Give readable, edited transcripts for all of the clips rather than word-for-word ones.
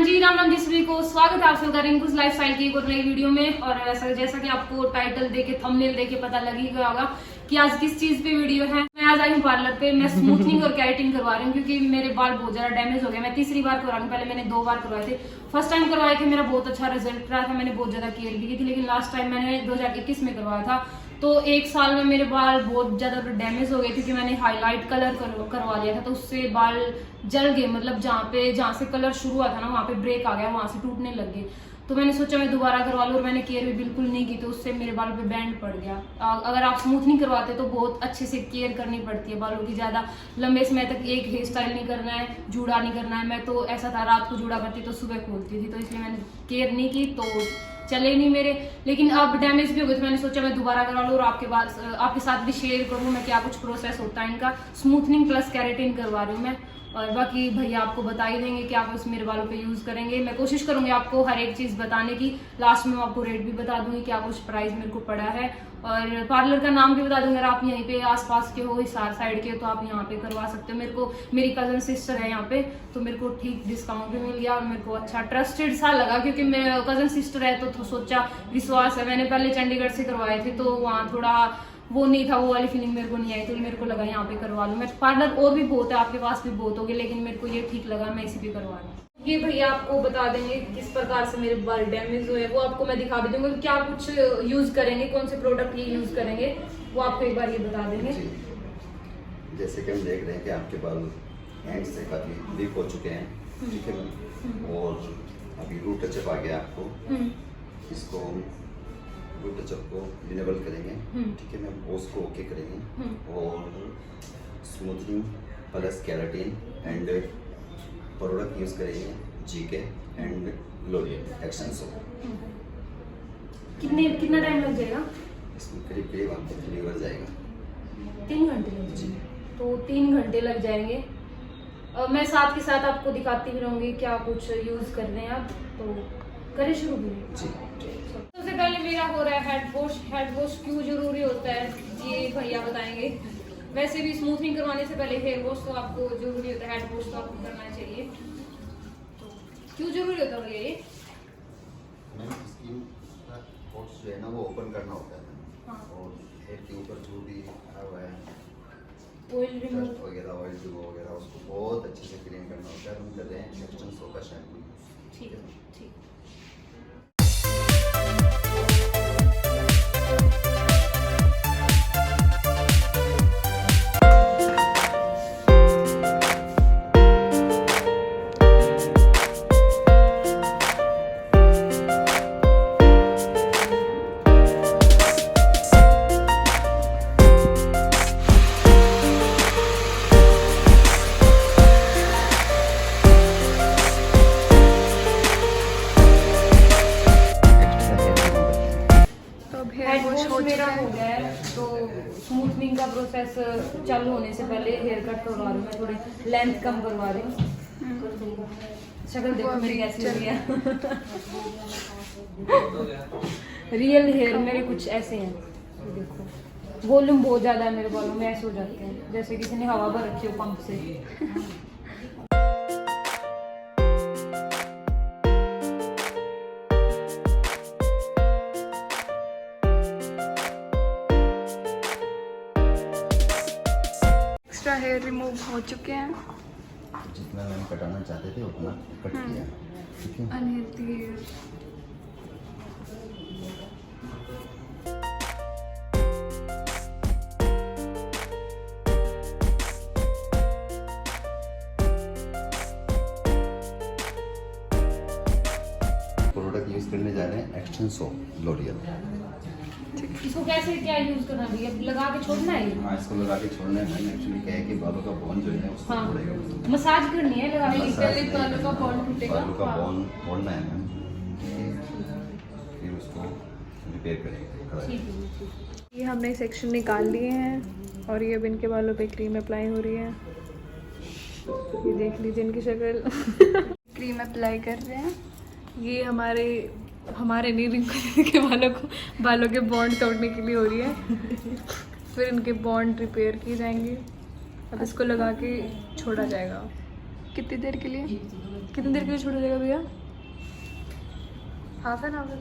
जी राम राम जी सभी को स्वागत है आप सबका रिंकूज लाइफस्टाइल की एक और नई वीडियो में। और जैसा कि आपको टाइटल देके थंबनेल देके पता लग ही गया होगा कि आज किस चीज पे वीडियो है। मैं आज आई हूँ पार्लर पे। मैं स्मूथनिंग और केराटिन करवा रही हूँ क्योंकि मेरे बाल बहुत ज्यादा डैमेज हो गए। मैं तीसरी बार करवा रही हूँ, पहले मैंने 2 बार करवाए थे। फर्स्ट टाइम करवाए थे, मेरा बहुत अच्छा रिजल्ट रहा था, मैंने बहुत ज्यादा केयर भी की थी। लेकिन लास्ट टाइम मैंने 2021 में करवाया था तो 1 साल में मेरे बाल बहुत ज्यादा डैमेज हो गए क्योंकि मैंने हाईलाइट कलर करवा लिया था तो उससे बाल जल गए। मतलब जहाँ से कलर शुरू हुआ था ना वहाँ पे ब्रेक आ गया, वहां से टूटने लग गए। तो मैंने सोचा मैं दोबारा करवा लूँ और मैंने केयर भी बिल्कुल नहीं की तो उससे मेरे बाल पे बैंड पड़ गया। अगर आप स्मूथनिंग करवाते तो बहुत अच्छे से केयर करनी पड़ती है बालों की। ज्यादा लंबे समय तक एक हेयर स्टाइल नहीं करना है, जूड़ा नहीं करना है। मैं तो ऐसा था, रात को जूड़ा करती तो सुबह खोलती थी, तो इसलिए मैंने केयर नहीं की तो चले नहीं मेरे। लेकिन अब डैमेज भी हो गए तो मैंने सोचा मैं दोबारा करवा लूँ और आपके साथ भी शेयर करूँ मैं क्या कुछ प्रोसेस होता है इनका। स्मूथनिंग प्लस केराटिन करवा रही हूँ मैं, और बाकी भैया आपको बता ही देंगे कि आप उस मेरे बालों पे यूज करेंगे। मैं कोशिश करूंगी आपको हर एक चीज बताने की। लास्ट में मैं आपको रेट भी बता दूंगी क्या कुछ प्राइस मेरे को पड़ा है, और पार्लर का नाम भी बता दूंगी। अगर आप यहीं पे आसपास के हो, हिसार साइड के, तो आप यहाँ पे करवा सकते हो। मेरी कजन सिस्टर है यहाँ पे तो मेरे को ठीक डिस्काउंट भी मिल गया और मेरे को अच्छा ट्रस्टेड सा लगा क्योंकि मेरे कजन सिस्टर है तो सोचा विश्वास है। मैंने पहले चंडीगढ़ से करवाए थे तो वहाँ थोड़ा वो नहीं था, वो वाली फीलिंग मेरे को नहीं आई, तो मेरे को लगा यहाँ पे करवा लूँ। मैं पार्लर और भी बहुत है, आपके पास भी बहुत होगी, लेकिन मेरे को ये ठीक लगा, मैं इसी पे करवा लूँ। ये भैया आपको बता देंगे किस प्रकार से मेरे बाल डैमेज हुए, वो आपको मैं दिखा भी दूंगा कि क्या कुछ यूज करेंगे, कौन से प्रोडक्ट ये यूज करेंगे, वो आपको एक बार ये बता देंगे। जैसे कि हम देख रहे हैं कि आपके बाल एंड से काफी वीक हो चुके हैं, ठीक है मैम, और अभी रूट टचअप आ गया आपको। इसको रूट टचअप को इनेबल करेंगे, ठीक है मैम, उसको ओके करेंगे और smoothening plus keratin and product use करेंगे GK and L'Oreal Xtenso. कितना टाइम लग जाएगा इसमें? करीब आपको 3 आवर जाएगा। 3 घंटे लग जाएंगे, तो 3 घंटे लग जाएंगे। मैं साथ के साथ आपको दिखाती भी रहूंगी क्या कुछ यूज कर रहे हैं आप, तो करें शुरू भी। सबसे पहले मेरा हो रहा है हेड वॉश। हेड वॉश क्यों जरूरी होता है ये भैया बताएंगे। वैसे भी स्मूथनिंग करवाने से पहले हेयर वॉश तो आपको जरूरी होता है, हेड वॉश तो आपको करना चाहिए। तो क्यों जरूरी होता है भैया ये? स्किन का पोर्स जो है ना वो ओपन करना होता है। हाँ। और हेड के ऊपर जो भी आया हुआ है ऑयल रिमूव वगैरह, ऑयल वगैरह, उसको बहुत अच्छे से क्लीन करना होता है। हम कर रहे हैं एक्शन सो का शैम्पू। ठीक है, ठीक। हेड वॉश मेरा हो गया है तो स्मूथनिंग का प्रोसेस चालू होने से पहले हेयर कट करवा रही हूँ मैं, थोड़ी लेंथ कम करवा रही हूँ। शक्ल देखो मेरी कैसी हो रही है। रियल हेयर मेरे कुछ ऐसे हैं, देखो वॉल्यूम बहुत ज्यादा है मेरे बालों में, ऐसे हो जाते हैं जैसे किसी ने हवा भर रखी हो पंप से। एक्स्ट्रा हेयर रिमूव हो चुके हैं, जितना मैंने कटाना चाहते थे उतना कट किया, ठीक है। Unhealthy hair. प्रोडक्ट यूज करने जा रहे हैं एक्शन सो लोरियल। इसको कैसे क्या यूज करना है? लगा के छोड़ना है? हाँ, इसको लगा के छोड़ना है। मैंने एक्चुअली क्या है कि बालों का बॉन्ड जो है उसको हाँ, छोड़ेगा। मसाज करनी है, लगा के मसाज पहले बालों का बॉन्ड टूटेगा, बालों का बॉन्ड तोड़ना है मैम, फिर उसको रिपेयर करेंगे। ठीक है। ये हमने सेक्शन निकाल लिए हैं और ये अब इनके बालों पे क्रीम अप्लाई हो रही है। ये देख लीजिए इनकी शक्ल। क्रीम अप्लाई कर रहे हैं। ये हमारे नहीं, रिंकू के बालों के बॉन्ड तोड़ने के लिए हो रही है। फिर इनके बॉन्ड रिपेयर किए जाएंगे। अब इसको लगा के छोड़ा जाएगा। कितनी देर के लिए? कितनी देर के लिए छोड़ा जाएगा भैया? Half an hour?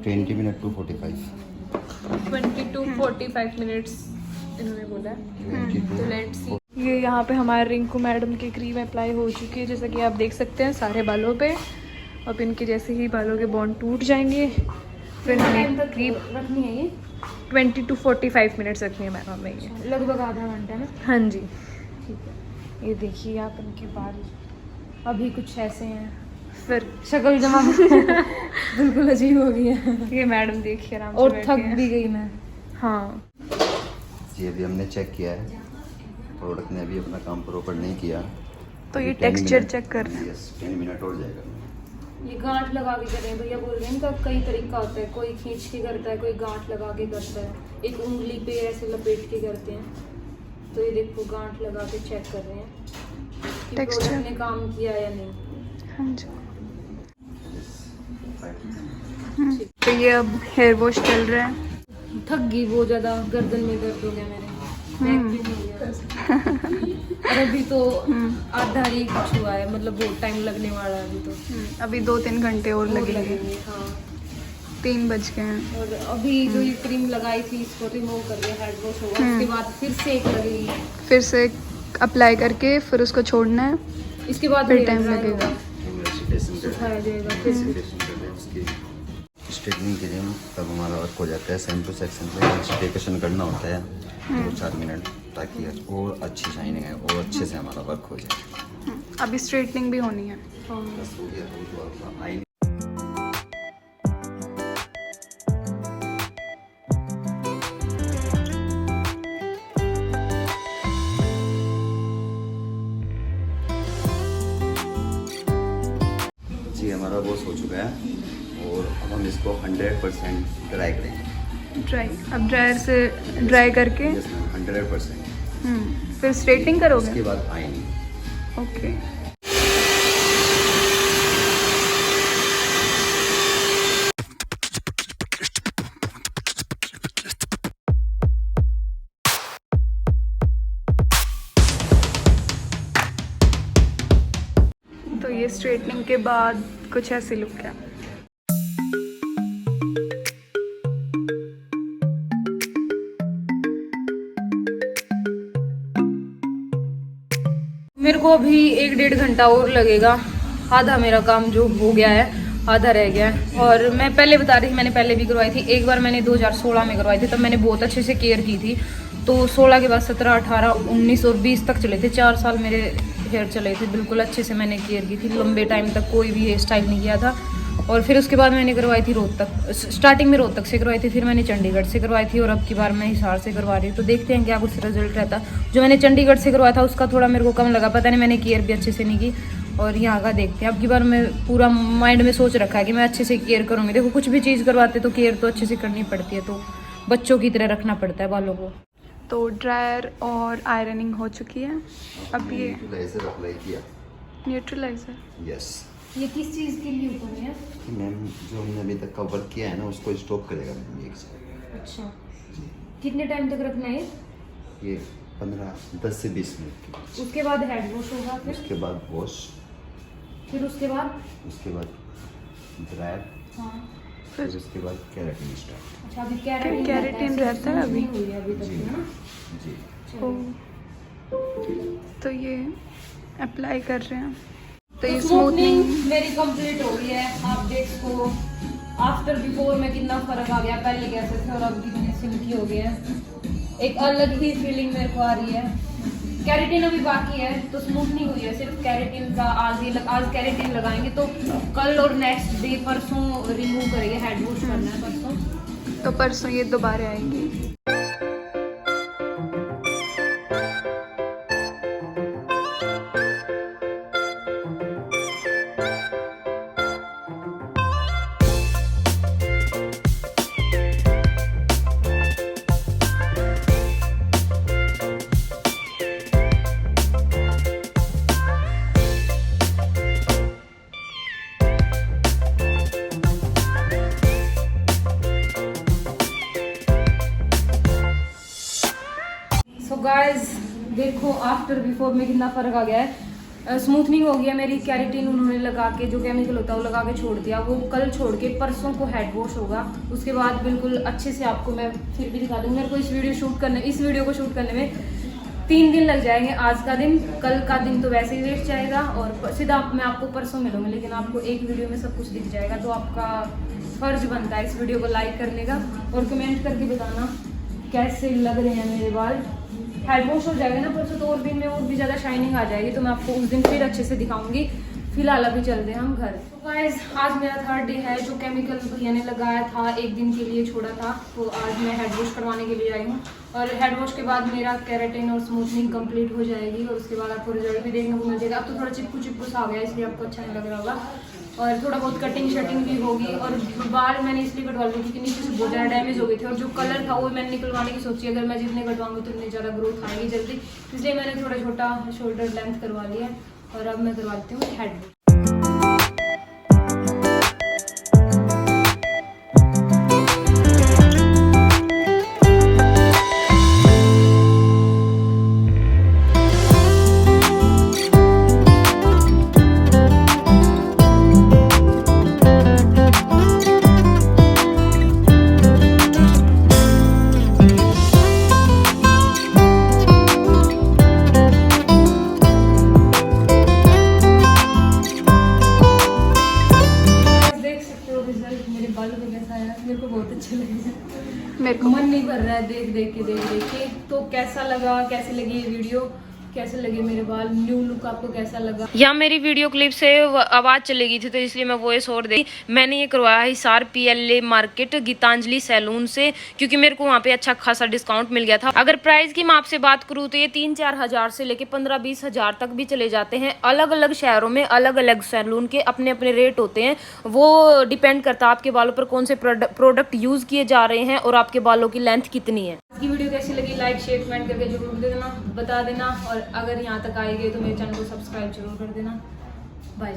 20 minute to 45 20 to 45 minutes इन्होंने बोला है। 20 तो लेट्स सी। ये यहाँ पे हमारे रिंकू मैडम की क्रीम अप्लाई हो चुकी है, जैसा कि आप देख सकते हैं सारे बालों पे। अब इनके जैसे ही बालों के बॉन्ड टूट जाएंगे फिर हमें क्रीम रखनी है ये 20 to 45 मिनट्स रखनी है मैडम हमें ये। लगभग आधा घंटा ना। हाँ जी। ठीक है। ये देखिए आप इनके बाल अभी कुछ ऐसे हैं, फिर शक्ल जमा बिल्कुल अजीब हो गई है ये मैडम देखिए आराम से और बैठी थक हैं। भी गई मैं। हाँ जी अभी हमने चेक किया है, प्रोडक्ट ने अभी अपना काम प्रॉपर नहीं किया। तो ये अभी 10 टेक्सचर मिनट- चेक कर रहे हैं। यस 10 मिनट और जाएगा। ये गांठ लगा के कर रहे हैं भैया, बोल रहे हैं इनका कई तरीका होता है, कोई खींच के करता है, कोई गांठ लगा के करता है, एक उंगली पे ऐसे लपेट के करते हैं। तो ये देखो गांठ लगा के चेक कर रहे हैं कि Texture। प्रोडक्ट ने काम किया या नहीं। हाँ जी। तो ये अब हेयर वॉश चल रहा है। थक गई बहुत ज्यादा, गर्दन में दर्द हो गया मेरे, बैक पेन हो गया। और अभी तो आधा ही कुछ हुआ है, मतलब बहुत टाइम लगने वाला है अभी तो। अभी 2-3 घंटे और लगेंगे। हाँ। 3 बज गए हैं। और अभी जो ये क्रीम लगाई थी इसको रिमूव करके हेड वॉश होगा, उसके बाद फिर सेक लगेगी, फिर से अप्लाई करके फिर उसको छोड़ना है। इसके बाद फिर hair टाइम dry लगेगा। होगा, सुखाया जाएगा फिर से। स्ट्रेटनिंग के लिए तब हमारा वर्क हो जाता है सेम टू सेक्शन पे स्टेकेशन करना होता है 2-4 मिनट, ताकि और अच्छी शाइनिंग है और अच्छे से हमारा वर्क हो जाए। अभी स्ट्रेटनिंग भी होनी है। हाँ। बस हो गया तो आई जी हमारा वॉश हो चुका है और अब हम इसको 100% ड्राई करेंगे। ड्राई, अब ड्रायर से ड्राई करके यस मैम 100%। फिर स्ट्रेटनिंग करोगे? उसके बाद आएंगे। ओके। तो ये स्ट्रेटनिंग के बाद कुछ ऐसी लुक है। मेरे को अभी 1-1.5 घंटा और लगेगा, आधा मेरा काम जो हो गया है आधा रह गया है। और मैं पहले बता रही थी, मैंने पहले भी करवाई थी, एक बार मैंने 2016 में करवाई थी, तब मैंने बहुत अच्छे से केयर की थी। तो 16 के बाद 17, 18, 19 और 20 तक चले थे, 4 साल मेरे हेयर चले थे, बिल्कुल अच्छे से मैंने केयर की थी, लंबे टाइम तक कोई भी हेयर स्टाइल नहीं किया था। और फिर उसके बाद मैंने करवाई थी रोहतक, स्टार्टिंग में रोहतक से करवाई थी, फिर मैंने चंडीगढ़ से करवाई थी और अब की बार मैं हिसार से करवा रही हूँ। तो देखते हैं क्या कुछ रिजल्ट रहता। जो मैंने चंडीगढ़ से करवाया था उसका थोड़ा मेरे को कम लगा, पता नहीं मैंने केयर भी अच्छे से नहीं की। और यहाँ का देखते हैं, अब की बार मैं पूरा माइंड में सोच रखा है कि मैं अच्छे से केयर करूँगी। देखो कुछ भी चीज़ करवाते तो केयर तो अच्छे से करनी पड़ती है, तो बच्चों की तरह रखना पड़ता है बालों को। तो ड्रायर और आयरनिंग हो चुकी है। अब ये न्यूट्रलाइजर अप्लाई किया। न्यूट्रलाइजर। यस ये किस चीज़ के लिए ऊपर है? मैम जो हमने अभी तक का वर्क किया है ना उसको स्टॉप करेगा मैम एक साथ। अच्छा, कितने टाइम तक रखना है? ये 10 से 20 मिनट की। उसके बाद हेड वॉश होगा, फिर उसके बाद वॉश, उसके बाद ड्रायर, हाँ। फिर उसके बाद केराटिन स्टार्ट। अच्छा, अभी केराटिन रहता है अभी? नहीं हुई है अभी तक जी ना। जी चलो। तो ये अप्लाई कर रहे हैं। तो ये स्मूथनिंग स्मूथनिंग मेरी कंप्लीट हो गई है। आप देख सको आफ्टर बिफोर में कितना फर्क आ गया, पहले कैसे थे और अब कितने सिल्की हो गए हैं। एक अलग ही फीलिंग मेरे को आ रही है। कैरेटिन अभी बाकी है, तो स्मूथनिंग हुई है सिर्फ कैरेटिन का। आज कैरेटिन लगाएंगे, तो कल और नेक्स्ट डे परसों रिमूव करेंगे, हेड वॉश करना है परसों। तो परसों ये दोबारा आएंगी। सो गाइस देखो आफ्टर बिफोर में कितना फर्क आ गया है। स्मूथनिंग हो गया मेरी, कैरेटिन उन्होंने लगा के जो केमिकल होता है वो लगा के छोड़ दिया, वो कल छोड़ के परसों को हेड वॉश होगा। उसके बाद बिल्कुल अच्छे से आपको मैं फिर भी दिखा दूँगी। मेरे को इस वीडियो को शूट करने में 3 दिन लग जाएंगे। आज का दिन, कल का दिन तो वैसे ही वेस्ट जाएगा और सीधा मैं आपको परसों मिलूंगी, लेकिन आपको एक वीडियो में सब कुछ दिख जाएगा। तो आपका फर्ज बनता है इस वीडियो को लाइक करने का और कमेंट करके बताना कैसे लग रहे हैं मेरे बाल। हेड वॉश हो जाएगा ना परसों, तो और दिन में और भी ज़्यादा शाइनिंग आ जाएगी, तो मैं आपको उस दिन फिर अच्छे से दिखाऊंगी। फिलहाल अभी चलते हैं हम घर। तो गाइस आज मेरा 3rd डे है। जो केमिकल भैया ने लगाया था, एक दिन के लिए छोड़ा था, तो आज मैं हेड वॉश करवाने के लिए आई हूँ। और हेड वॉश के बाद मेरा केराटिन और स्मूथनिंग कंप्लीट हो जाएगी और उसके बाद आपको रिजल्ट भी देखने को मिल जाएगा। अब तो थोड़ा चिपकू सा आ गया, इसलिए आपको अच्छा नहीं लग रहा होगा। और थोड़ा बहुत कटिंग शटिंग भी होगी। और बाल मैंने इसलिए कटवा लिए क्योंकि नीचे से बहुत ज़्यादा डैमेज हो गए थे और जो कलर था वो मैंने निकलवाने की सोची। अगर मैं जितने कटवाऊंगी तो उतनी ज़्यादा ग्रोथ आएगी जल्दी, इसलिए मैंने थोड़ा छोटा शोल्डर लेंथ करवा लिया है। और अब मैं करवाती हूँ हेड वॉश। मेरे को बहुत अच्छे लगे, मेरे को मन नहीं भर रहा है देख के। तो कैसा लगा, कैसी लगी ये वीडियो, कैसे लगे मेरे बाल, न्यू लुक आपको कैसा लगा? या मेरी वीडियो क्लिप से आवाज चली गई थी तो इसलिए मैं वॉइस ओवर दे। मैंने ये करवाया Hisar PLA market Gitanjali salon से, क्योंकि मेरे को वहाँ पे अच्छा खासा डिस्काउंट मिल गया था। अगर प्राइस की मैं आपसे बात करूँ तो ये 3-4 हज़ार से लेके 15-20 हज़ार तक भी चले जाते हैं। अलग अलग शहरों में अलग अलग सैलून के अपने अपने रेट होते हैं, वो डिपेंड करता है आपके बालों पर कौन से प्रोडक्ट यूज किए जा रहे हैं और आपके बालों की लेंथ कितनी है। आज की वीडियो कैसी लगी लाइक शेयर कमेंट करके जरूर देना, बता देना। और अगर यहाँ तक आए गए तो मेरे चैनल को सब्सक्राइब जरूर कर देना। बाय।